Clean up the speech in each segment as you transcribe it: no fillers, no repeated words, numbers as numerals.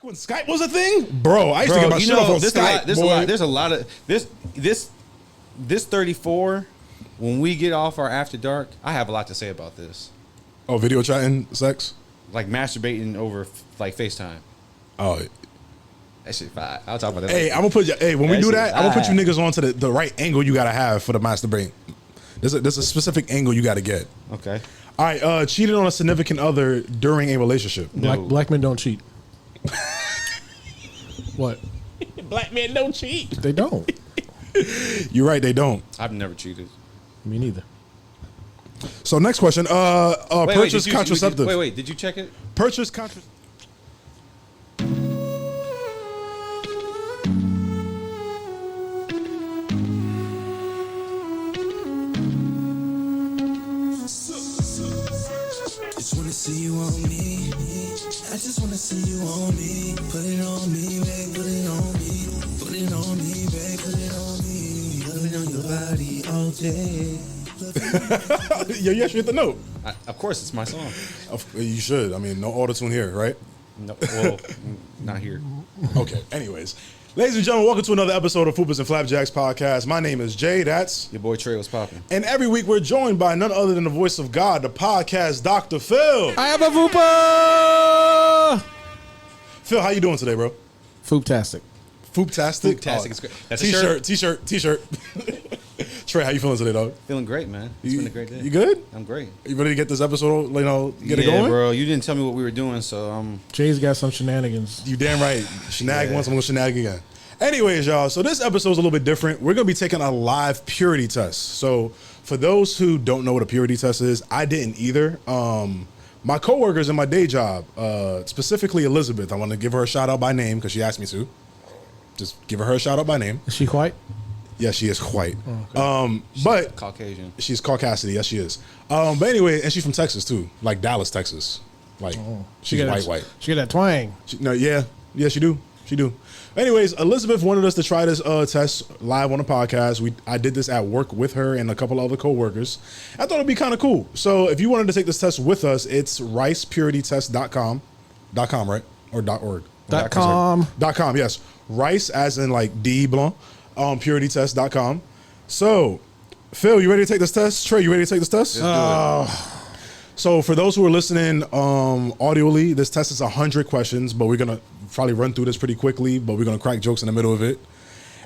When Skype was a thing, bro, I used to get my shit off on Skype. There's a lot of this 34. When we get off our after dark, I have a lot to say about this. Oh, video chatting, sex, like masturbating over like FaceTime. Oh, that shit fire. I'll talk about that. Hey, later. I'm gonna put you. Hey, when we do that, I'm gonna put you niggas onto the right angle you gotta have for the masturbate. There's a specific angle you gotta get. Okay. All right. Cheated on a significant other during a relationship. No. Black men don't cheat. What? Black men don't cheat. They don't. You're right. They don't. I've never cheated. Me neither. So next question. Purchase contraceptives. Wait. Did you check it? Purchase contraceptives. Just wanna see you on me. I just wanna see you on me. Put it on me, babe. Put it on me. Put it on me, babe. Put it on me. Love it on your body all day. Yeah, you actually hit the note. Of course, it's my song. You should. I mean, no auto-tune here, right? No, well, not here. Okay. Anyways, ladies and gentlemen, welcome to another episode of Fupas and Flapjacks podcast. My name is Jay. That's Your boy Tre was popping. and every week we're joined by none other than the voice of God, the podcast Dr. Phil. I have a Fupa. Phil, how you doing today, bro? Fooptastic. Fooptastic. Fantastic. It's great. That's a T-shirt. Trey, how you feeling today, dog? Feeling great, man. It's been a great day. You good? I'm great. You ready to get this episode, get it going? bro. You didn't tell me what we were doing, so Jay's got some shenanigans. You damn right. Shenag once, I'm going to shenag again. Anyways, y'all, so this episode's a little bit different. We're going to be taking a live purity test. So for those who don't know what a purity test is, I didn't either. My coworkers in my day job, specifically Elizabeth, I want to give her a shout out by name because she asked me to. Just give her a shout out by name. Is she white? Yes, she is white. Oh, okay. But Caucasian. she's Caucasian. Yes, she is. But anyway, and she's from Texas too, like Dallas, Texas. Like she's white. She got that twang. Yeah, she do. Anyways, Elizabeth wanted us to try this test live on the podcast. I did this at work with her and a couple other coworkers. I thought it'd be kind of cool. So if you wanted to take this test with us, it's ricepuritytest.com. .com, right? Or .org. .com. .com, yes. Rice as in like D blanc. Puritytest.com. So, Phil, you ready to take this test? Trey, you ready to take this test? So for those who are listening audioly, this test is 100 questions, but we're going to probably run through this pretty quickly, but we're going to crack jokes in the middle of it.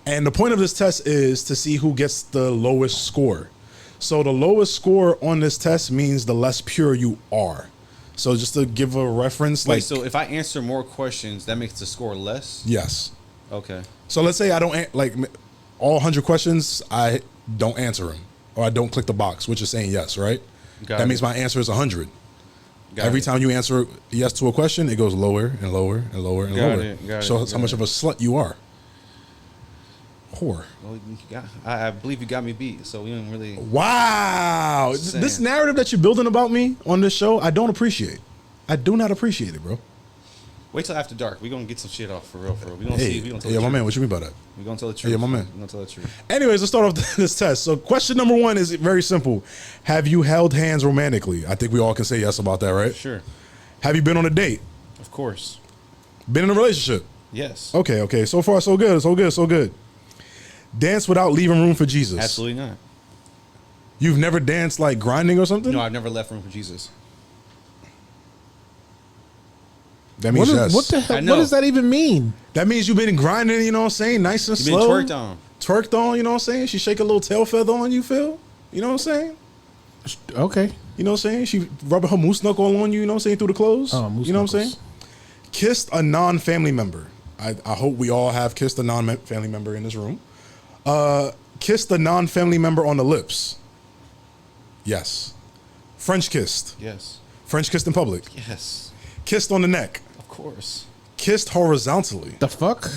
And the point of this test is to see who gets the lowest score. So the lowest score on this test means the less pure you are. So just to give a reference. Wait, so if I answer more questions, that makes the score less? Yes. Okay. So let's say I don't, all 100 questions, I don't answer them. Or I don't click the box, which is saying yes, right? That means my answer is 100. Every time you answer yes to a question, it goes lower and lower and lower and lower. Shows how much of a slut you are. Whore. Well, I believe you got me beat, so we don't really... Wow. This narrative that you're building about me on this show, I don't appreciate. I do not appreciate it, bro. Wait till after dark. We're going to get some shit off for real. We're going to see. Yeah, my man, what you mean by that? We're going to tell the truth. Yeah, my man. We're going to tell the truth. Anyways, let's start off this test. So question number 1 is very simple. Have you held hands romantically? I think we all can say yes about that, right? Sure. Have you been on a date? Of course. Been in a relationship? Yes. Okay. So far, so good. Dance without leaving room for Jesus? Absolutely not. You've never danced like grinding or something? No, I've never left room for Jesus. That means yes. What the hell? What does that even mean? That means you've been grinding, you know what I'm saying? Nice and slow. You've been Twerked on, you know what I'm saying? She shake a little tail feather on you, Phil. You know what I'm saying? Okay. You know what I'm saying? She rubbing her moose knuckle on you, you know what I'm saying, through the clothes. Oh, moose you know knuckles. What I'm saying? Kissed a non-family member. I hope we all have kissed a non-family member in this room. Kissed a non-family member on the lips. Yes. French kissed. Yes. French kissed in public. Yes. Kissed on the neck. Of course. Kissed horizontally. The fuck?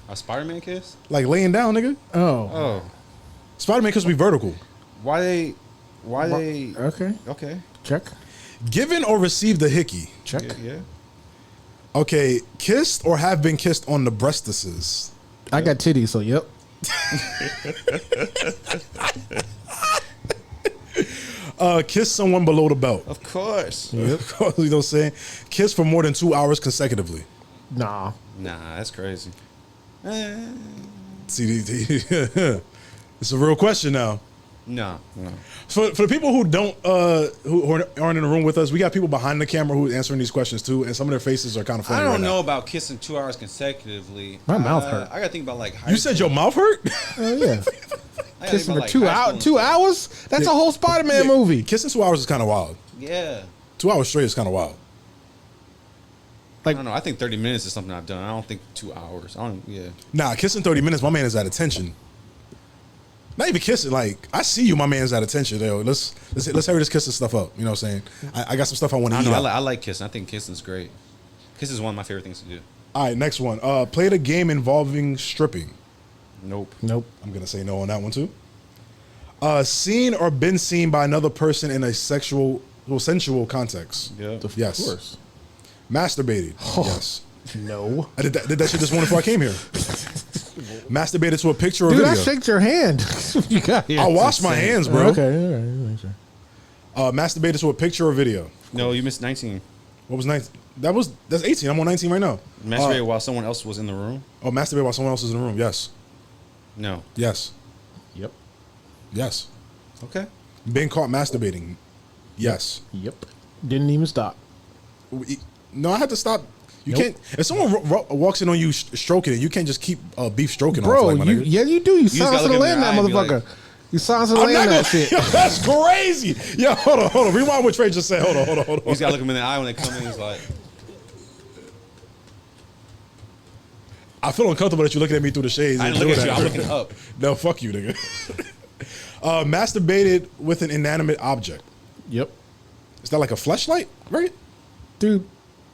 A Spider-Man kiss? Like laying down, nigga. Oh. Spider-Man kiss be vertical. Why they? Okay. Check. Given or received a hickey. Check. Yeah. Okay. Kissed or have been kissed on the breastises. I got titties, so yep. Kiss someone below the belt. Of course. Yep. You know what I'm saying? Kiss for more than 2 hours consecutively. Nah. Nah, that's crazy. See, it's a real question now. No. For the people who don't who aren't in the room with us, we got people behind the camera who are answering these questions too, and some of their faces are kind of funny. I don't right know now. about kissing 2 hours consecutively. My mouth hurt. I gotta think about like. You said your mouth hurt? Oh yeah. I gotta Kissing think for about, like, 2 hours. 2 hours? That's a whole Spider-Man movie. Kissing 2 hours is kind of wild. Yeah. 2 hours straight is kind of wild. I don't know. I think 30 minutes is something I've done. I don't think 2 hours. Yeah. Nah, kissing 30 minutes, my man is at attention. Not even kissing, like, I see you, my man's at attention. Yo, let's hurry this kissing stuff up. You know what I'm saying? I got some stuff I want to eat. I like kissing. I think kissing's great. Kissing is one of my favorite things to do. All right, next one. Played a game involving stripping. Nope. I'm going to say no on that one too. Seen or been seen by another person in a sensual context. Yeah. Yes. Of course. Masturbated. Oh. Yes. No. I did that shit this morning before I came here. Masturbated to a picture or Dude, video. I shaked your hand. You got here. I washed my hands, bro. Okay. All right. Masturbated to a picture or video. No, you missed 19. What was 19? That's 18. I'm on 19 right now. Masturbated while someone else was in the room? Oh, masturbate while someone else is in the room. Yes. No. Yes. Yep. Yes. Okay. Being caught masturbating. Yes. Yep. Didn't even stop. No, I had to stop. You Nope. can't. If someone walks in on you stroking it, you can't just keep beef stroking Bro, on. Like, my nigga. you do. You just silence gotta the look land, in that their eye and be motherfucker. like- You silence the I'm land, not that gonna, shit. Yo, that's crazy. Yo, hold on. Rewind what Trey just said. Hold on. You just gotta look them in the eye when they come in. He's like, I feel uncomfortable that you're looking at me through the shades. I and didn't look doing at you. that. I'm looking up. No, fuck you, nigga. Masturbated with an inanimate object. Yep. Is that like a fleshlight, right? Dude.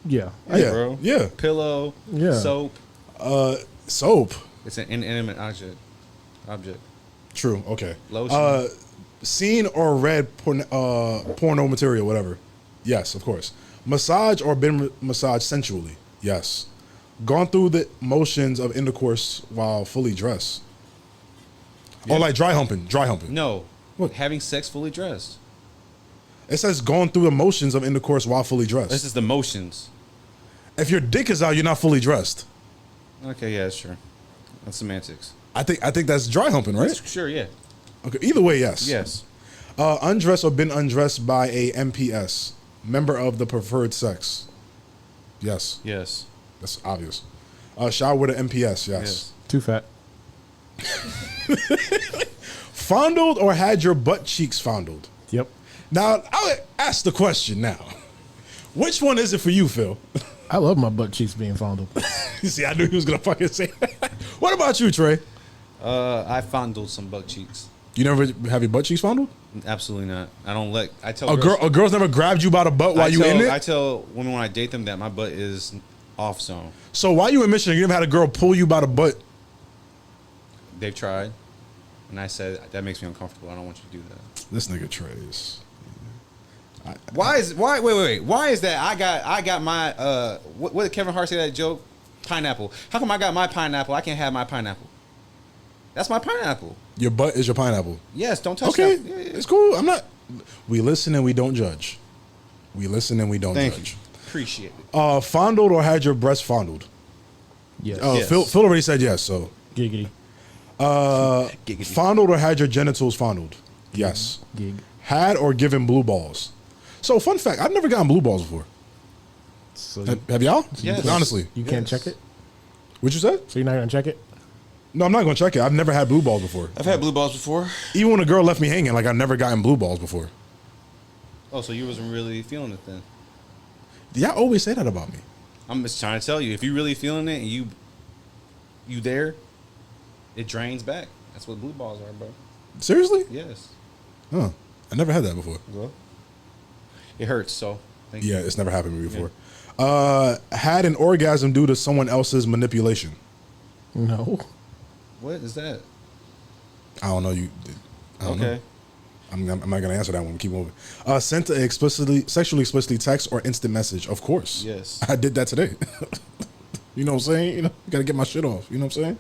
Yeah. Yeah, bro. yeah. Pillow. Yeah. Soap. Soap. It's an inanimate object. True. Okay. Lotion. Seen or read porno material, whatever. Yes, of course. Massage or been massaged sensually. Yes. Gone through the motions of intercourse while fully dressed. Yeah. Or like dry humping. No. What? Having sex fully dressed. It says gone through the motions of intercourse while fully dressed. This is the motions. If your dick is out, you're not fully dressed. Okay, yeah, sure. That's semantics. I think that's dry humping, right? Sure, yeah. Okay. Either way, yes. Yes. Undressed or been undressed by a MPS, member of the preferred sex. Yes. Yes. That's obvious. Shower with an MPS, yes. Too fat. Fondled or had your butt cheeks fondled? Yep. Now, I'll ask the question now. Which one is it for you, Phil? I love my butt cheeks being fondled. You see, I knew he was going to fucking say that. What about you, Trey? I fondled some butt cheeks. You never have your butt cheeks fondled? Absolutely not. I don't let. I tell A girl's never grabbed you by the butt while you in it? I tell women when I date them that my butt is off zone. So while you in Michigan, you never had a girl pull you by the butt? They've tried, and I said that makes me uncomfortable. I don't want you to do that. This nigga Trey is... Wait. Why is that? I got my what did Kevin Hart say that joke? Pineapple. How come I got my pineapple? I can't have my pineapple. That's my pineapple. Your butt is your pineapple. Yes, don't touch Okay, that. Yeah. it's cool. I'm not... We listen and we don't judge. We listen and we don't Thank judge. you. Appreciate it. Fondled or had your breast fondled? Yes. Yes. Phil already said yes, so... Giggity. Giggity. Fondled or had your genitals fondled? Yes. Gig. Had or given blue balls? So, fun fact, I've never gotten blue balls before. So Have y'all? Yes. Honestly. you can't check it? What you said? So you're not going to check it? No, I'm not going to check it. I've never had blue balls before. I've had blue balls before. Even when a girl left me hanging, like, I've never gotten blue balls before. Oh, so you wasn't really feeling it then? Y'all always say that about me. I'm just trying to tell you, if you really feeling it and you there, it drains back. That's what blue balls are, bro. Seriously? Yes. Huh. I never had that before. Well, it hurts, so thank you. Yeah, it's never happened to me before. Had an orgasm due to someone else's manipulation? No. What is that? I don't know. I don't know. I'm not going to answer that one. Keep moving. Sent a sexually explicitly text or instant message. Of course. Yes. I did that today. You know what I'm saying? You got to get my shit off. You know what I'm saying?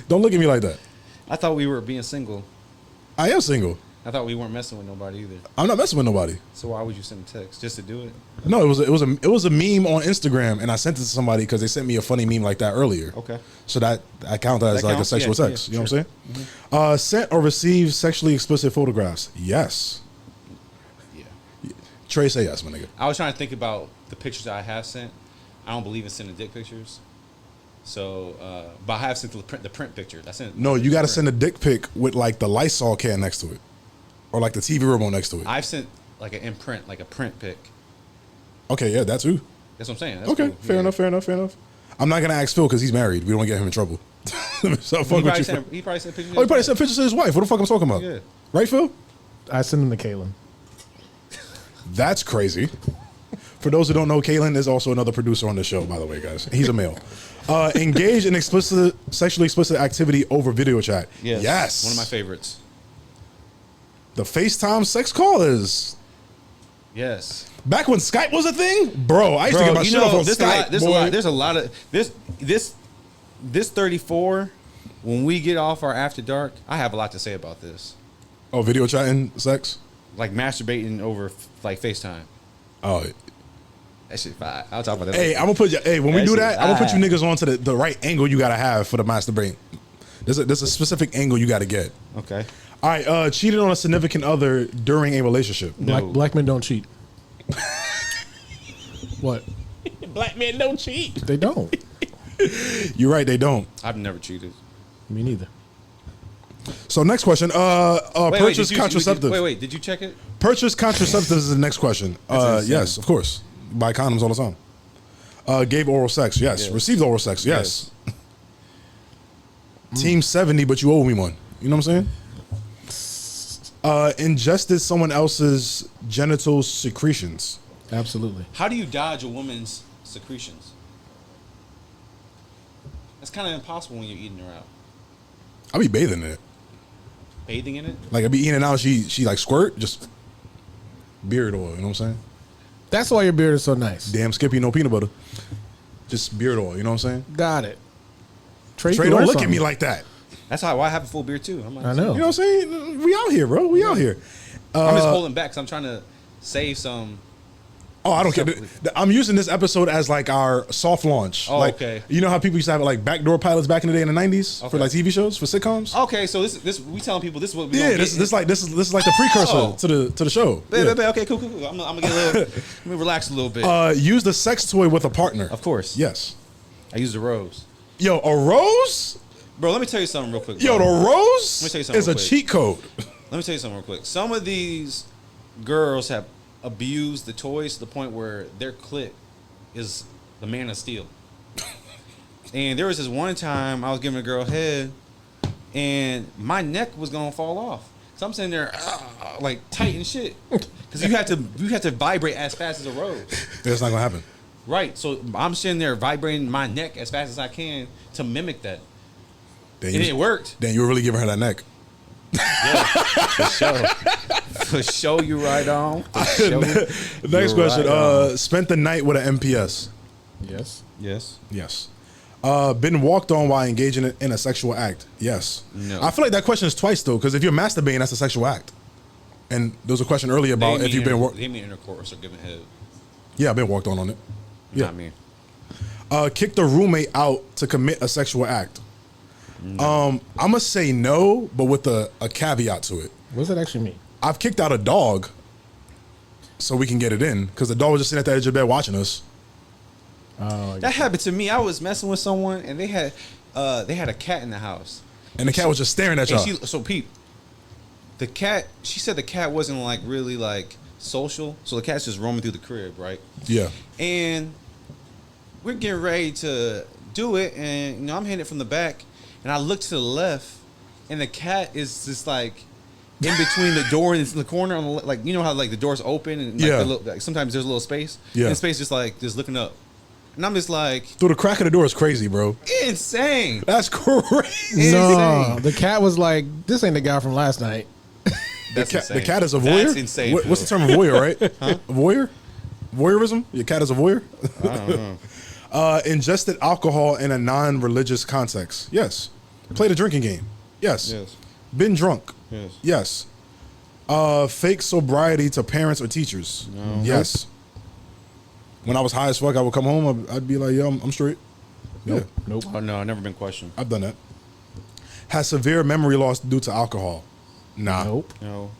Don't look at me like that. I thought we were being single. I am single. I thought we weren't messing with nobody either. I'm not messing with nobody. So why would you send a text just to do it? No, it was a meme on Instagram, and I sent it to somebody because they sent me a funny meme like that earlier. Okay. So that I count that as like counts? a sexual Yeah, text. yeah, You know sure. what I'm saying? Sent or received sexually explicit photographs? Yes. Yeah. Trey, say yes, my nigga. I was trying to think about the pictures that I have sent. I don't believe in sending dick pictures. So, but I have sent the print pictures. I sent. No, you got to send a dick pic with like the Lysol can next to it, or like the TV remote next to it. I've sent like an imprint, like a print pic. Okay, yeah, that too. That's what I'm saying. That's Okay, cool. fair Yeah. enough. I'm not gonna ask Phil because he's married. We don't want to get him in trouble. So fuck He with probably you. sent pictures. Oh, he probably sent pictures of his wife. What the fuck I'm talking about? Yeah. Right, Phil? I send them to Kaylin. That's crazy. For those who don't know, Kaylin is also another producer on the show, by the way, guys. He's a male. Engage in sexually explicit activity over video chat. Yes. One of my favorites. The FaceTime sex call is Yes. back when Skype was a thing, bro. I used to get my shit off on Skype. There's a lot of this 34. When we get off our after dark, I have a lot to say about this. Oh, video chatting sex. Like masturbating over like FaceTime. Oh, That shit fire. I'll talk about that. hey, I'm gonna put you. Hey, when we That do shit that, I'm gonna put you fire. niggas onto the right angle you gotta have for the masturbate. There's a specific angle you gotta get. Okay. All right, cheated on a significant other during a relationship. No. Black men don't cheat. What? Black men don't cheat. They don't. You're right, they don't. I've never cheated. Me neither. So next question. Purchase contraceptives. Wait. Did you check it? Purchase contraceptives is the next question. insane. Yes, of course. Buy condoms all the time. Gave oral sex. Yes. Yes. Received oral sex. Yes. Team 70, but you owe me one. You know what I'm saying? Ingested someone else's genital secretions. Absolutely. How do you dodge a woman's secretions? That's kind of impossible when you're eating her out. I be bathing in it. Bathing in it? Like I be eating it out. She like squirt, just beard oil. You know what I'm saying? That's why your beard is so nice. Damn Skippy, no peanut butter. Just beard oil. You know what I'm saying? Got it. Trey, you don't learned look at something. me like that. That's how I have a full beard too. I'm like, I know. You know what I'm saying? We out here, bro. We out here. I'm just holding back because I'm trying to save some. Oh, I don't care. I'm using this episode as like our soft launch. Oh, like, okay. You know how people used to have like backdoor pilots back in the day in the 90s for Okay. like TV shows, for sitcoms? Okay, so this we telling people this is what we Yeah, gonna this get. is like the precursor Oh. to the show. Yeah. Okay, cool. I'm gonna get a little. Let me relax a little bit. Use the sex toy with a partner. Of course. Yes. I use the rose. Yo, a rose? Bro, let me tell you something real quick. Yo, bro. the rose Let me tell you something is a real quick. cheat code. Let me tell you something real quick. Some of these girls have abused the toys to the point where their clit is the man of steel. And there was this one time I was giving a girl head, and my neck was gonna fall off. So I'm sitting there like tight and shit, because you had to vibrate as fast as a rose. That's not gonna happen. Right. So I'm sitting there vibrating my neck as fast as I can to mimic that, Then and it worked. Then you were really giving her that neck. Yeah, for sure. For sure, you right on. For sure, Next you're question. right on. Spent the night with an MPS. Yes. Yes. Yes. Been walked on while engaging in a sexual act. Yes. No. I feel like that question is twice though, because if you're masturbating, that's a sexual act. And there was a question earlier about if you've been They mean intercourse or giving head. Yeah, I've been walked on it. Yeah. Not me. Kick the roommate out to commit a sexual act. I'm gonna say no, but with a caveat to it. What does that actually mean? I've kicked out a dog so we can get it in because the dog was just sitting at the edge of the bed watching us. Oh, That happened to me. I was messing with someone, and they had a cat in the house. And the cat was just staring at y'all. So Pete, the cat. She said the cat wasn't like really like social, so the cat's just roaming through the crib, right? Yeah. And we're getting ready to do it, and I'm hitting it from the back, and I look to the left, and the cat is just like in between the door and the corner on the like how like the door's open and like, Yeah. like sometimes there's a little space. Yeah. And space just looking up, and I'm just like Through the crack of the door is crazy, bro. insane. That's crazy. no, insane. the cat was like, "This ain't the guy from last night." That's The insane. cat is a voyeur? That's insane. What's the Phil. term of voyeur, right? Huh? Voyeur? Voyeurism? Your cat is a voyeur? I don't know. Ingested alcohol in a non-religious context. Yes. Played a drinking game. Yes. Yes. Been drunk. Yes. Yes. Fake sobriety to parents or teachers. No. Yes. When I was high as fuck, I would come home. I'd be like, "Yo, I'm straight." Nope. Yeah, Nope. Oh no, I've never been questioned. I've done that. Has severe memory loss due to alcohol. Nah. Nope. No.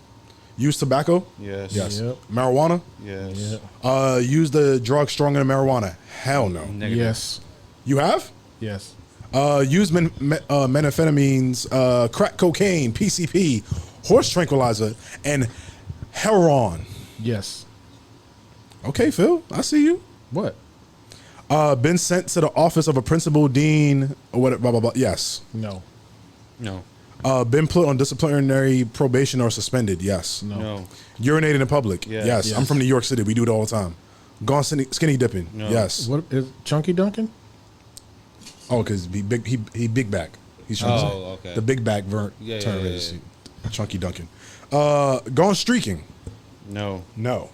Use tobacco. Yes. Yes. Yep. Marijuana. Yes. Yeah. Use the drug stronger than marijuana. Hell no. Negative. Yes. You have? Yes. Use methamphetamines, crack cocaine, PCP, horse tranquilizer, and heroin. Yes. Okay, Phil, I see you. What? Been sent to the office of a principal, dean, or whatever, blah, blah, blah. Yes. No. No. Been put on disciplinary probation or suspended. Yes. No. No. Urinated in public. Yes. Yes. Yes. I'm from New York City. We do it all the time. Gone skinny dipping. No. Yes. What is Chunky Duncan? Oh, because he big back. He's trying to say. Okay. The big back Yeah, term yeah, is yeah. Chunky Duncan. Gone streaking. No. No.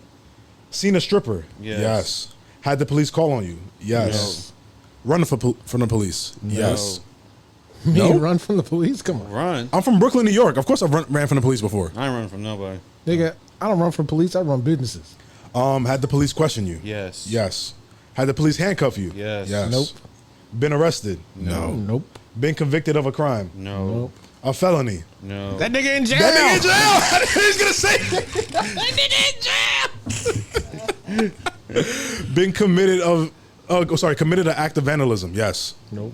Seen a stripper. Yes. Had the police call on you. Yes. Running from the police. Yes. Me No? run from the police? Come on. Run. I'm from Brooklyn, New York. Of course, I've ran from the police before. I ain't running from nobody. Nigga, I don't run from police. I run businesses. Had the police question you. Yes. Yes. Had the police handcuff you. Yes. Yes. Nope. Been arrested. No. Nope. Been convicted of a crime. No. Nope. A felony. No. That nigga in jail. That nigga in jail. He's gonna say. Been committed committed an act of vandalism. Yes. Nope.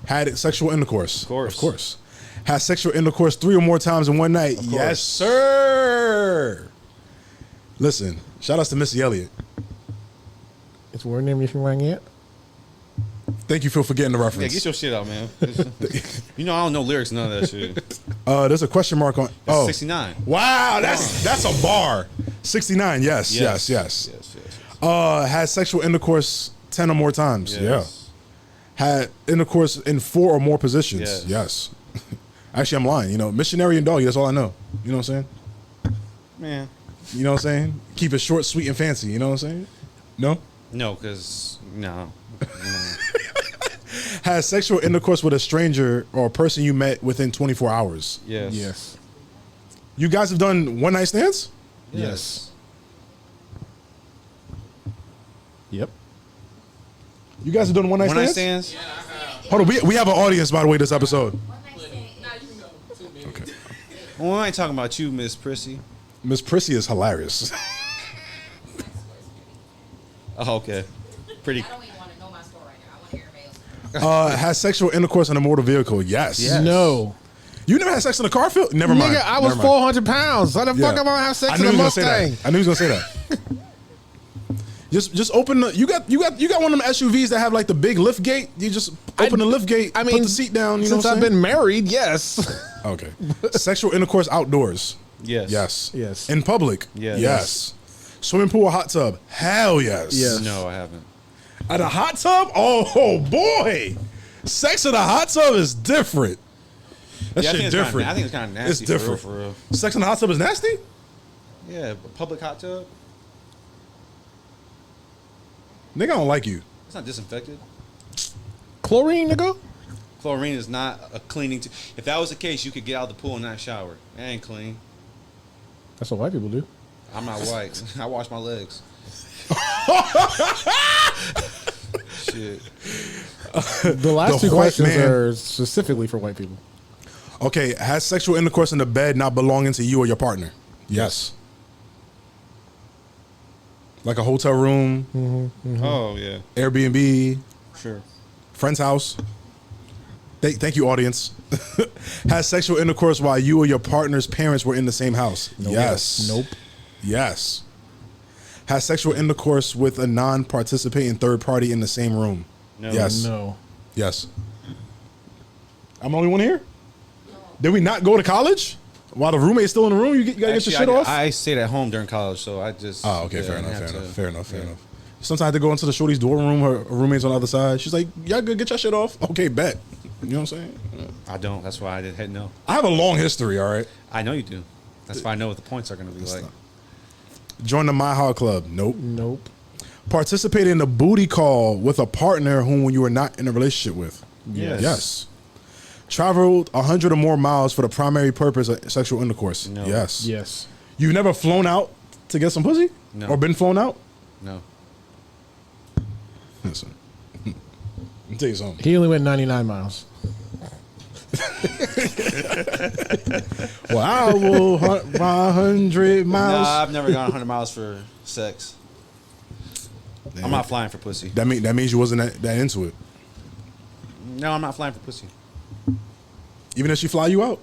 Had sexual intercourse. Of course. Of course. Had sexual intercourse 3 or more times in one night. course. Yes, sir. Listen, shout outs to Missy Elliott. It's word name if you rang yet. Thank you, Phil, for getting the Yeah, reference. get your shit out, man. You know I don't know lyrics, none of that shit. There's a question mark on. It's 69. Wow, that's a bar. 69. Yes. Yes. Had sexual intercourse 10 or more times. Yes. Yeah. Had intercourse in 4 or more positions. Yes. Actually, I'm lying. You know, missionary and doggy. That's all I know. You know what I'm saying? Man. You know what I'm saying? Keep it short, sweet, and fancy. You know what I'm saying? No. No, because no. Had sexual intercourse with a stranger or a person you met within 24 hours. Yes. Yes. You guys have done one night stands? Yes. Yep. You guys have done one night One night stands? stands? Hold on, we have an audience, by the way, this episode. Well, I ain't talking about you, Miss Prissy. Miss Prissy is hilarious. Oh, okay. Pretty. I don't even want to know my story right now. I want to hear everybody else. Has sexual intercourse in a motor vehicle? Yes. Yes. No. You never had sex in a car, Phil? Never mind. Nigga, I was Never mind. 400 pounds. How the Yeah. fuck am I gonna have I sex knew in he a was gonna say Mustang? that. I knew he was gonna say that. Just open the. You got one of them SUVs that have like the big lift gate. You just open the lift gate. I mean, put the seat down. You know since what I'm I've been married, yes. saying? Okay. Sexual intercourse outdoors. Yes. Yes. Yes. In public. Yes. Yes. Swimming pool or hot tub. Hell yes. Yes. No, I haven't. At a hot tub? Oh boy. Sex in a hot tub is different. That Yeah, I shit think it's different. Kinda, I think it's kind of nasty. It's different. For real. Sex in a hot tub is nasty? Yeah, but public hot tub. Nigga, I don't like you. It's not disinfected. Chlorine, nigga? Chlorine is not a cleaning. If that was the case, you could get out of the pool and not shower. That ain't clean. That's what white people do. I'm not white. I wash my legs. Shit. The last The two white questions man- are specifically for white people. Okay, has sexual intercourse in the bed not belonging to you or your partner? Yes. Like a hotel room, Oh yeah. Airbnb, Sure. friend's house. Thank you, audience. Has sexual intercourse while you or your partner's parents were in the same house? Yes. Nope. Yes. Has sexual intercourse with a non-participating third party in the same room? No. Yes. No. Yes. I'm the only one here? Did we not go to college? While the roommate's still in the room, you gotta get your shit off? I stayed at home during college, so I just. Oh, okay, yeah, fair I enough, had fair to- enough, fair enough, fair yeah. enough. Sometimes I had to go into the shorty's dorm room, her roommate's on the other side. She's like, y'all good, get your shit off? Okay, bet. You know what I'm saying? I don't. That's why I didn't know. I have a long history, all right? I know you do. That's why I know what the points are going to be like. Join the My Hot Club? Nope. Nope. Participate in a booty call with a partner whom you are not in a relationship with? Yes. Yes. Traveled 100 or more miles for the primary purpose of sexual intercourse? No. Yes. Yes. You've never flown out to get some pussy? No. Or been flown out? No. Listen. Let me tell you something. He only went 99 miles. Well, I will hunt 100 miles. Nah, I've never gone 100 miles for sex. I'm not flying for pussy. That means you wasn't that into it. No, I'm not flying for pussy. Even if she fly you out,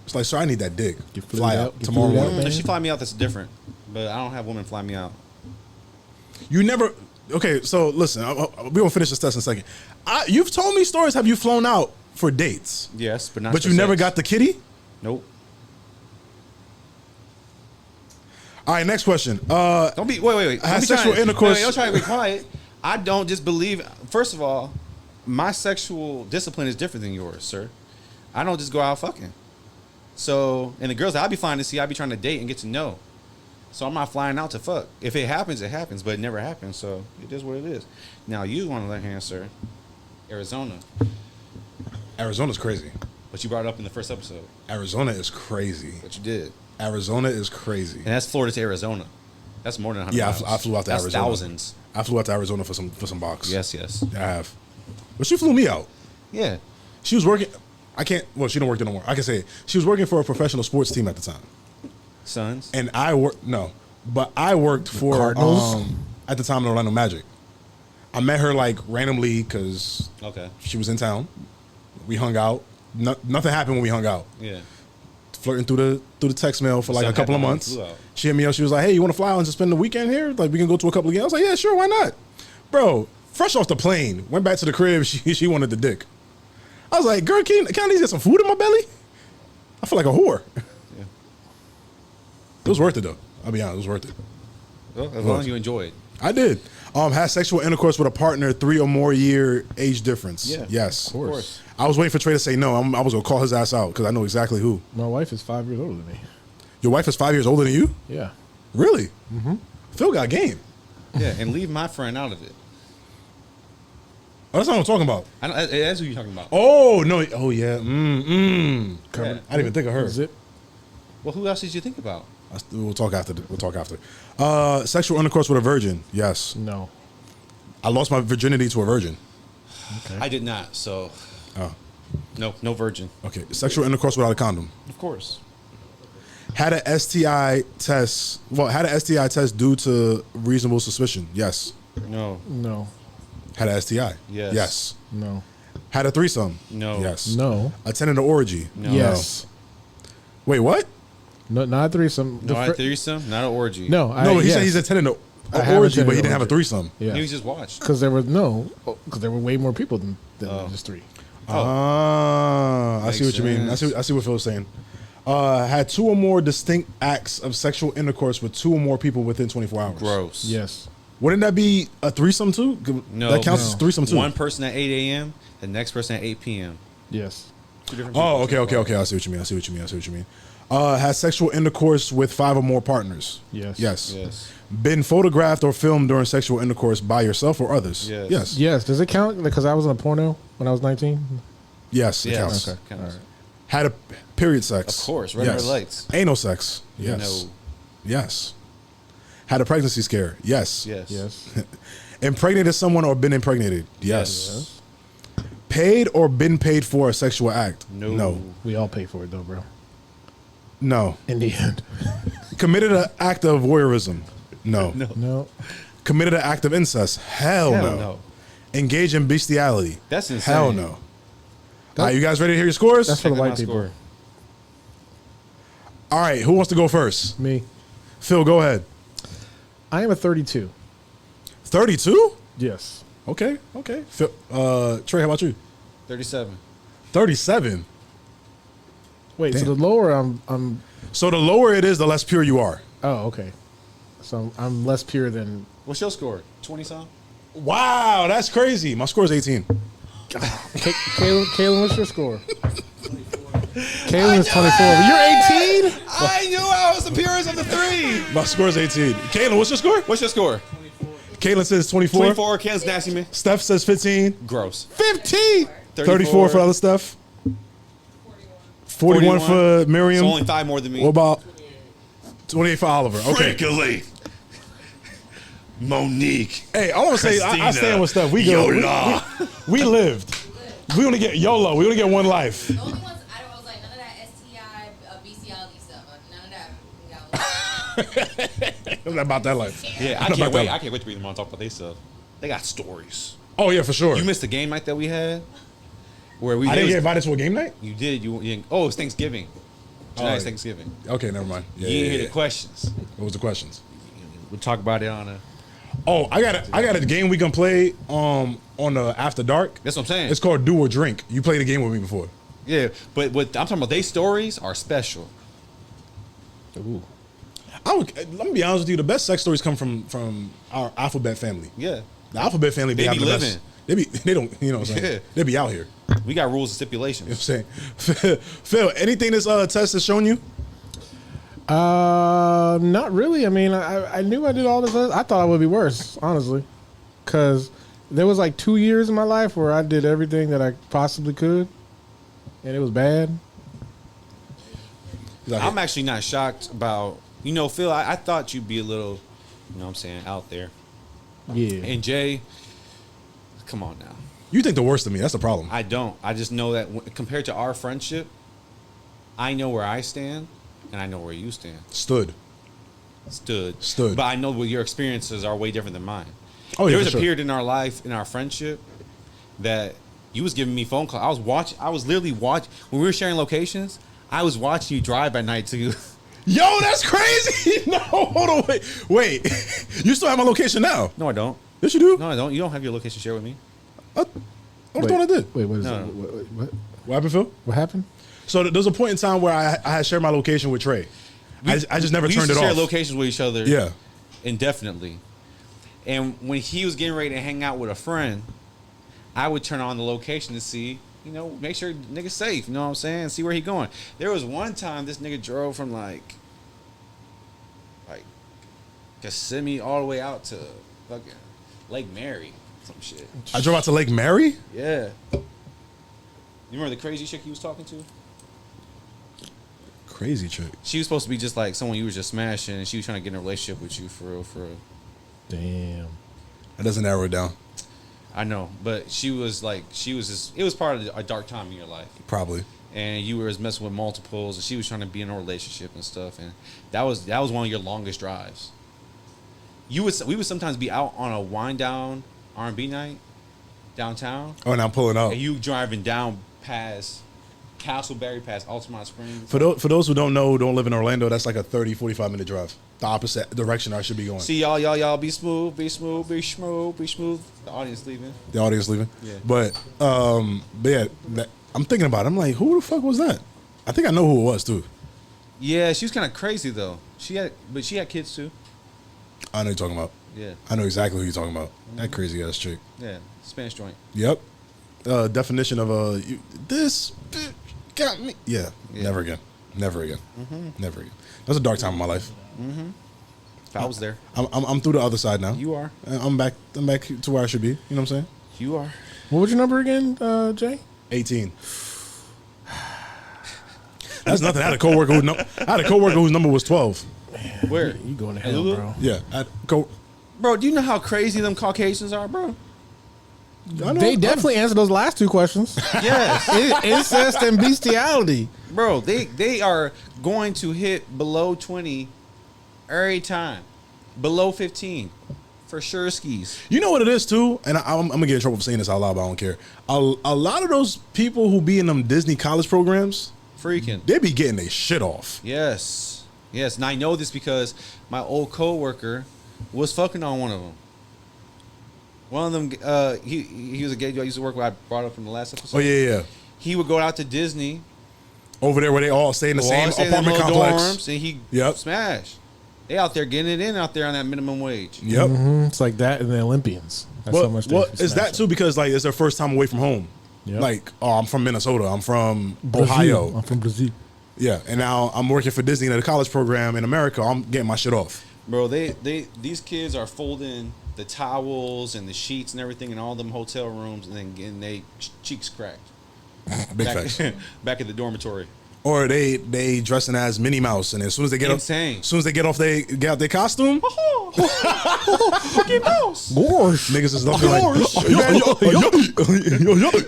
it's like, sir, I need that dick. You flew Fly it out out? You tomorrow flew it out, morning. man? If she fly me out, that's different. But I don't have women fly me out. You never. Okay, so listen, we're gonna finish this test in a second. You've told me stories. Have you flown out for dates? Yes, but not. But for you never sex. got the kitty? Nope. All right, next question. Don't be. Wait. Had Don't be sexual trying- intercourse- Wait, don't try to be quiet. I don't just believe. First of all, my sexual discipline is different than yours, sir. I don't just go out fucking. So, and the girls that I be flying to see, I be trying to date and get to know. So I'm not flying out to fuck. If it happens, it happens, but it never happens. So it is what it is. Now you, on the other hand, sir, Arizona, Arizona's crazy. but you brought it up in the first episode. Arizona is crazy. But you did, Arizona is crazy. and that's Florida to Arizona. That's more than 100 Yeah, miles. I flew out to That's Arizona. thousands. I flew out to Arizona for some box. Yes. I have. But she flew me out. Yeah. She was working. I can't. Well, she don't work there no more. I can say it. She was working for a professional sports team at the time, Sons. and I worked. No, but I worked for Cardinals? at the time the Orlando Magic. I met her like randomly because Okay. she was in town. We hung out. Nothing happened when we hung out. Yeah. Flirting through the text mail for like a Something couple of happened when months. we flew out. She hit me up. She was like, "Hey, you want to fly out and just spend the weekend here? Like we can go to a couple of games." I was like, "Yeah, sure, why not?" Bro, fresh off the plane, went back to the crib. She wanted the dick. I was like, "Girl, can I at least get some food in my belly?" I feel like a whore. Yeah. It was worth it though. I'll be honest, it was worth it. Well, as long as you enjoy it. I did. Had sexual intercourse with a partner 3 or more year age difference. Yeah. Yes. Of course. I was waiting for Trey to say no. I was gonna call his ass out because I know exactly who. My wife is 5 years older than me. Your wife is 5 years older than you? Yeah. Really? Mm-hmm. Phil got game. Yeah, and leave my friend out of it. Oh, that's not what I'm talking about. That's who you're talking about. Oh no! Oh yeah. Yeah. I didn't even think of her. Is it? Well, who else did you think about? We'll talk after. We'll talk after. Sexual intercourse with a virgin. Yes. No. I lost my virginity to a virgin. Okay. I did not. So, Oh. no virgin. Okay. Sexual intercourse without a condom. Of course. Had an STI test. Well, had an STI test due to reasonable suspicion. Yes. No. No. Had an STI. Yes. Yes. No. Had a threesome. No. Yes. No. Attended an orgy. No. Yes. Wait, what? No, not a threesome. No, I had threesome, not an orgy. No. No, he said he's attending I an have orgy, attended but he an didn't have a orgy. threesome. Yeah. He was just watched. Because there were way more people than just 3. I see what you mean. Makes I see what Phil's saying. Had 2 or more distinct acts of sexual intercourse with 2 or more people within 24 hours. Gross. Yes. Wouldn't that be a threesome too? No. That counts No. as threesome too. One person at 8 a.m., the next person at 8 p.m. Yes. 2 different Oh, people. okay. I see what you mean. Had sexual intercourse with 5 or more partners. Yes. Yes. Been photographed or filmed during sexual intercourse by yourself or others. Yes. Yes. Yes. Does it count? Because I was in a porno when I was 19. Yes. It Yes. counts. Okay. Counts. All right. Had a period sex. Of course, red lights. Anal sex. Yes. No. Yes. Had a pregnancy scare. Yes. Yes. Yes. Impregnated someone or been impregnated. Yes. Paid or been paid for a sexual act. No. No. We all pay for it though, bro. No. In the end. Committed an act of voyeurism. No. No. Committed an act of incest. Hell no. no. Engage in bestiality. That's insane. Hell no. All right, you guys ready to hear your scores? That's for the Check out white my people. score. All right, who wants to go first? Me. Phil, go ahead. I am a 32. 32? Yes. Okay. Phil, Trey, how about you? 37. 37. Wait, Damn. so the lower I'm So the lower it is, the less pure you are. oh, okay. So I'm less pure than What's your score? 20 something? Wow, that's crazy. My score is 18. Kaylin, what's your score? Kaylin is 24. You're 18? I knew I was the purest of the 3. My score is 18. Kaylin, what's your score? What's your score? Kaylin says 24. 24. Kansas Nasty Man. Steph says 15. Gross. 15. 34 for other Steph. 41 for Miriam. So only 5 more than me. What about 28 for Oliver. Okay. Frankly. Monique. Hey, I want to say I stand with stuff. We go. We lived. We only get YOLO. We only get one life. The only ones I was like, none of that STI, bestiality stuff. None of that. It's about that life. Yeah, I can't wait. I can't wait to read them on talk about their stuff. They got stories. Oh yeah, for sure. You missed the game night that we had, where we. I didn't get invited to a game night. You did. You oh, it's Thanksgiving. Tonight's Thanksgiving. Okay, never mind. You didn't hear the questions. What was the questions? We'll talk about it on a. Oh, I got a game we can play on the After Dark. That's what I'm saying. It's called Do or Drink. You played a game with me before. Yeah, but what I'm talking about, they stories are special. Ooh. Let me be honest with you. The best sex stories come from our Alphabet family. Yeah, The Alphabet family They be having the living. best. They don't. You know what I'm saying? Yeah. They be out here. we got rules and You know stipulations. what I'm saying? Phil, anything this test has shown you? Not really. I mean, I knew I did all this. I thought I would be worse, honestly, because there was like 2 years in my life where I did everything that I possibly could, and it was bad. I'm actually not shocked about Phil. I thought you'd be a little, what I'm saying, out there. Yeah. And Jay, come on now. You think the worst of me. That's the problem. I don't. I just know that compared to our friendship, I know where I stand, and I know where you stand. Stood. But I know what your experiences are way different than mine. Oh, yeah, there was for a sure. period in our life, in our friendship, that you was giving me phone calls. I was literally watching when we were sharing locations. I was watching you drive at night to. Yo, that's crazy. No, hold on, wait. You still have my location now? No, I don't. Yes, you do. No, I don't. You don't have your location shared with me. I thought I did. Wait, what is No, it? no. What What happened, Phil? What happened? So there's a point in time where I had shared my location with Tre. I just never We turned used it to share off. locations with each other. Yeah. Indefinitely. And when he was getting ready to hang out with a friend, I would turn on the location to see, make sure nigga's safe. You know what I'm saying? See where he going. There was one time this nigga drove from like Kissimmee all the way out to fucking Lake Mary, some shit. I drove out to Lake Mary. Yeah. You remember the crazy chick he was talking to? Crazy chick. She was supposed to be just like someone you was just smashing, and she was trying to get in a relationship with you for real. Damn. That doesn't narrow it down. I know, but it was part of a dark time in your life. Probably. And you were messing with multiples, and she was trying to be in a relationship and stuff, and that was one of your longest drives. We would sometimes be out on a wind down R&B night downtown, Oh, and I'm pulling up. and you driving down past Castleberry, past Altamont Springs. For those who don't live in Orlando, that's like a 30, 45-minute drive. The opposite direction I should be going. See y'all be smooth. The audience leaving. The audience leaving. Yeah. But yeah, I'm thinking about it. I'm like, who the fuck was that? I think I know who it was too. Yeah, she was kind of crazy though. She had kids too. I know you're talking about. Yeah, I know exactly who you're talking about. That crazy ass chick. yeah, Spanish joint. Yep. Definition of this bitch got me. Yeah. Yeah. Never again. Never again. Never again. That's a dark time in my life. If I was there, I'm through the other side now. you are. I'm back to where I should be. You know what I'm saying? You are. What was your number again, Jay? 18. That's nothing. I had a coworker whose number was 12. Where? You going to hell, Lulu? bro? Yeah. Bro, do you know how crazy them Caucasians are, bro? They definitely answered those last two questions. Yes. Incest and bestiality. Bro, they are going to hit below 20 every time. Below 15. For sure skis. You know what it is too, and I'm gonna get in trouble for saying this out loud, but I don't care. A lot of those people who be in them Disney college programs, Freaking. they be getting their shit off. Yes. Yes. And I know this because my old coworker was fucking on one of them. One of them, he was a gay dude I used to work with. I brought up in the last episode. Oh yeah. He would go out to Disney. Over there where they all stay in the same stay in them apartment little complex. dorms, and he Yep. smashed. They out there getting it in out there on that minimum wage. Yep. It's like that in the Olympians. That's Well, how much they is that too? Because like it's their first time away from home. Yep. Like, oh, I'm from Minnesota. I'm from Brazil. Ohio. I'm from Brazil. Yeah, and now I'm working for Disney at a college program in America. I'm getting my shit off. Bro, these kids are folding the towels and the sheets and everything in all them hotel rooms and then getting their cheeks cracked. Big Back, facts. back at the dormitory. Or they dressing as Minnie Mouse, and as soon as they get Insane. as soon as they get out their costume, Mickey Mouse. Gosh. niggas is looking like,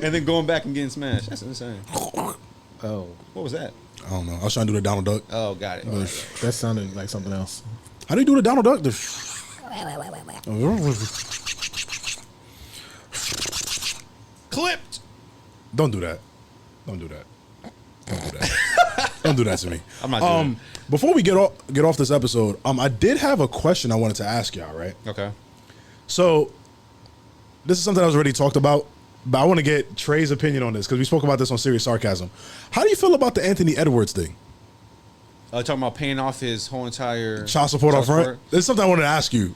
And then going back and getting smashed. That's insane. Oh, What was that? I don't know. I was trying to do the Donald Duck. Oh, got it. that sounded like something else. How do you do the Donald Duck? Clipped. Don't do that. Don't do that. Don't do that. Don't do that to me. I'm not doing it. Before we get off this episode, I did have a question I wanted to ask y'all, right? Okay. So this is something I was already talked about, but I want to get Tre's opinion on this because we spoke about this on Serious Sarcasm. How do you feel about the Anthony Edwards thing? Talking about paying off his whole entire Child support up front? This is something I wanted to ask you.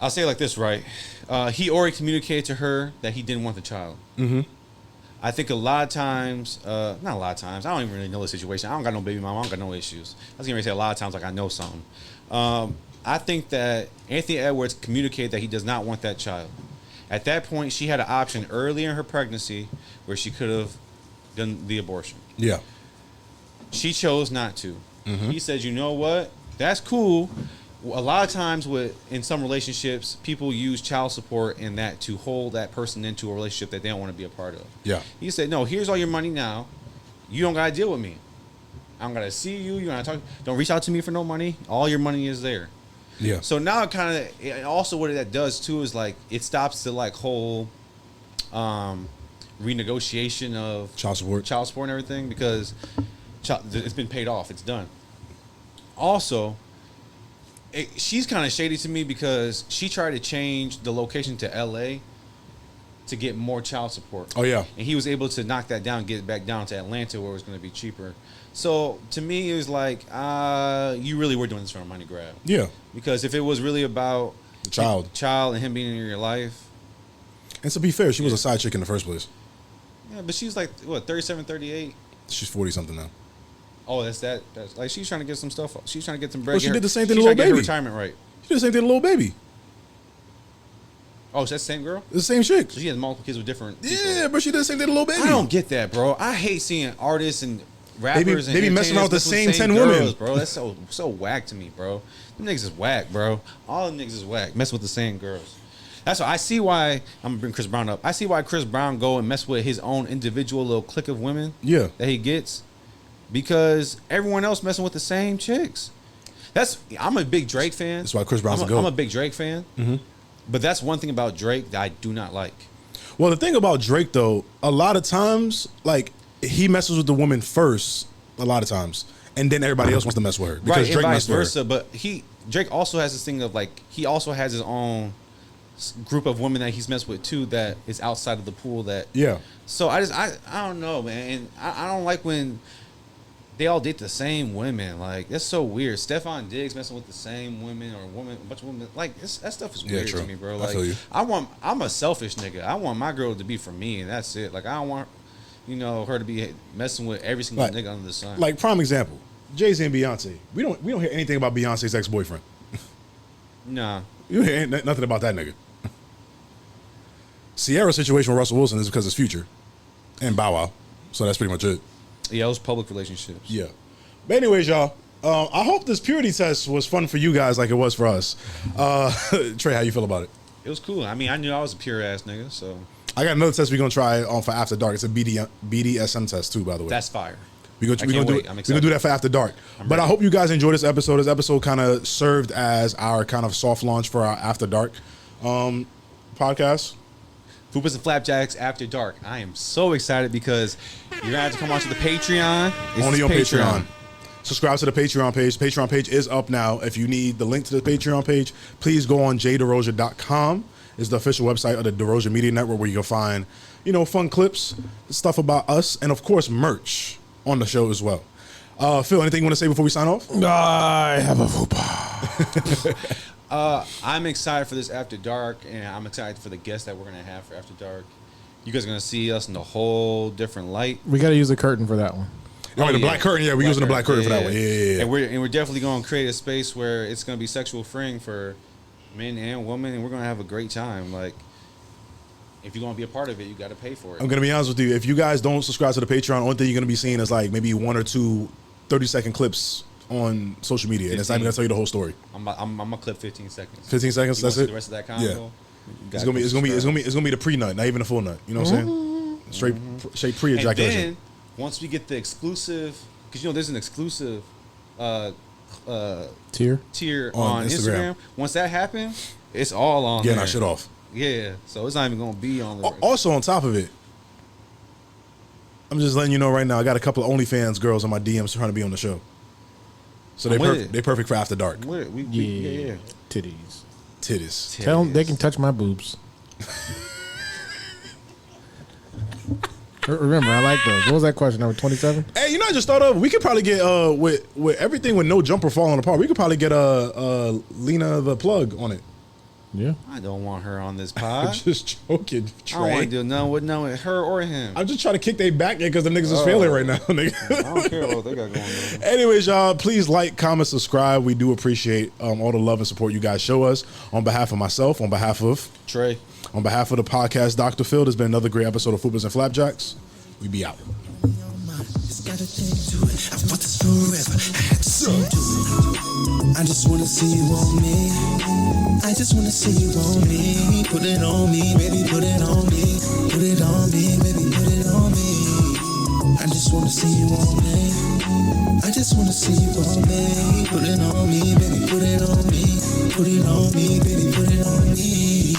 I'll say it like this, right? He already communicated to her that he didn't want the child. Mm-hmm. I think a lot of times, not a lot of times, I don't even really know the situation. I don't got no baby mama. I don't got no issues. I was going to say a lot of times like I know something. I think that Anthony Edwards communicated that he does not want that child. At that point, she had an option early in her pregnancy where she could have done the abortion. Yeah. She chose not to. Mm-hmm. He said, you know what? That's cool. A lot of times in some relationships, people use child support and that to hold that person into a relationship that they don't want to be a part of. Yeah. He said, no, here's all your money now. You don't got to deal with me. I don't got to see you. You don't talk. Don't reach out to me for no money. All your money is there. Yeah. So now also what that does too is like it stops the like whole renegotiation of Child support and everything because it's been paid off. It's done. Also, she's kind of shady to me because she tried to change the location to LA to get more child support. Oh, yeah. And he was able to knock that down, get it back down to Atlanta where it was going to be cheaper. So to me, it was like, you really were doing this for a money grab. Yeah. Because if it was really about The child. and him being in your life. And to be fair, she was a side chick in the first place. Yeah, but she's like, what, 37, 38? She's 40-something now. Oh, that's like she's trying to get some stuff. She's trying to get some bread. Well, she did the same thing she's to trying Lil get her Baby. retirement right. She did the same thing to Lil Baby. Oh, is that the same girl? It's the same chick. So she has multiple kids with different people. Yeah, but she did the same thing to Lil Baby. I don't get that, bro. I hate seeing artists and rappers They be and messing around with the same 10 girls, women. bro. That's so whack to me, bro. Them niggas is whack, bro. All them niggas is whack. Messing with the same girls. That's why I see why I'm gonna bring Chris Brown up. I see why Chris Brown go and mess with his own individual little clique of women. Yeah. That he gets. Because everyone else messing with the same chicks. I'm a big Drake fan. That's why Chris Brown's a I'm GOAT. a big Drake fan. Mm-hmm. But that's one thing about Drake that I do not like. Well, the thing about Drake, though, a lot of times, like, he messes with the woman first, a lot of times, and then everybody else wants to mess with her. Because Right, Drake and vice messed with her. versa. But Drake also has this thing of, like, he also has his own group of women that he's messed with, too, that is outside of the pool that... Yeah. So I don't know, man. And I don't like when... They all date the same women. Like, that's so weird. Stefan Diggs messing with the same women or a bunch of women. Like, that stuff is weird true. to me, bro. I Like, feel you. I'm a selfish nigga. I want my girl to be for me, and that's it. Like, I don't want, her to be messing with every single nigga under the sun. Like, prime example, Jay-Z and Beyonce. We don't hear anything about Beyonce's ex-boyfriend. Nah. You don't hear nothing about that nigga. Sierra's situation with Russell Wilson is because it's Future and Bow Wow. So that's pretty much it. Yeah, it was public relationships. Yeah. But anyways, y'all, I hope this purity test was fun for you guys like it was for us. Trey, how you feel about it? It was cool. I mean, I knew I was a pure ass nigga, so. I got another test we're going to try for After Dark. It's a BDSM test, too, by the way. That's fire. We're I gonna can't do wait. it. I'm We're excited. gonna do that for After Dark. But I hope you guys enjoyed this episode. This episode kind of served as our kind of soft launch for our After Dark podcast. Fupas and Flapjacks After Dark. I am so excited because you're going to have to come onto the Patreon. It's Only on Patreon. Subscribe to the Patreon page. The Patreon page is up now. If you need the link to the Patreon page, please go on jderosia.com. It's the official website of the DeRosia Media Network where you can find, fun clips, stuff about us, and of course, merch on the show as well. Phil, anything you want to say before we sign off? I have a fupa. I'm excited for this After Dark, and I'm excited for the guests that we're going to have for After Dark. You guys are going to see us in a whole different light. We got to use a curtain for that one. The black curtain. Yeah, we're using the black curtain for that one. Yeah. And we're definitely going to create a space where it's going to be sexual freeing for men and women, and we're going to have a great time. Like, if you're going to be a part of it, you got to pay for it. I'm going to be honest with you. If you guys don't subscribe to the Patreon, the only thing you're going to be seeing is like maybe one or two 30-second clips on social media, and it's not even gonna tell you the whole story. I'm gonna clip 15 seconds. 15 seconds. That's it. The rest of that Yeah. convo. It's gonna be the pre-nut, not even the full nut. You know what I'm saying? Straight pre-ejaculation. And then once we get the exclusive, because there's an exclusive tier on Instagram. Once that happens, it's all on. Getting there. our shit off. Yeah, so it's not even gonna be on the. Also, on top of it, I'm just letting you know right now, I got a couple of OnlyFans girls on my DMs trying to be on the show. So they perfect for after dark. Yeah. Titties. Tell them they can touch my boobs. Remember, I like those. What was that question? Number 27? Hey, I just thought of, we could probably get with everything with no jumper falling apart. We could probably get Lena the plug on it. Yeah. I don't want her on this pod. I'm just joking, Trey. I don't want to do nothing with her or him. I'm just trying to kick they back there because the niggas is failing right now. I don't care what they got going on. Anyways, y'all, please like, comment, subscribe. We do appreciate all the love and support you guys show us. On behalf of myself, on behalf of Trey, on behalf of the podcast, Dr. Phil, there's been another great episode of Fupas and Flapjacks. We be out. I just wanna see you on me. I just wanna see you on me. Put it on me, baby, put it on me. Put it on me, baby, put it on me. I just wanna see you on me. I just wanna see you on me. Put it on me, baby, put it on me. Put it on me, baby, put it on me.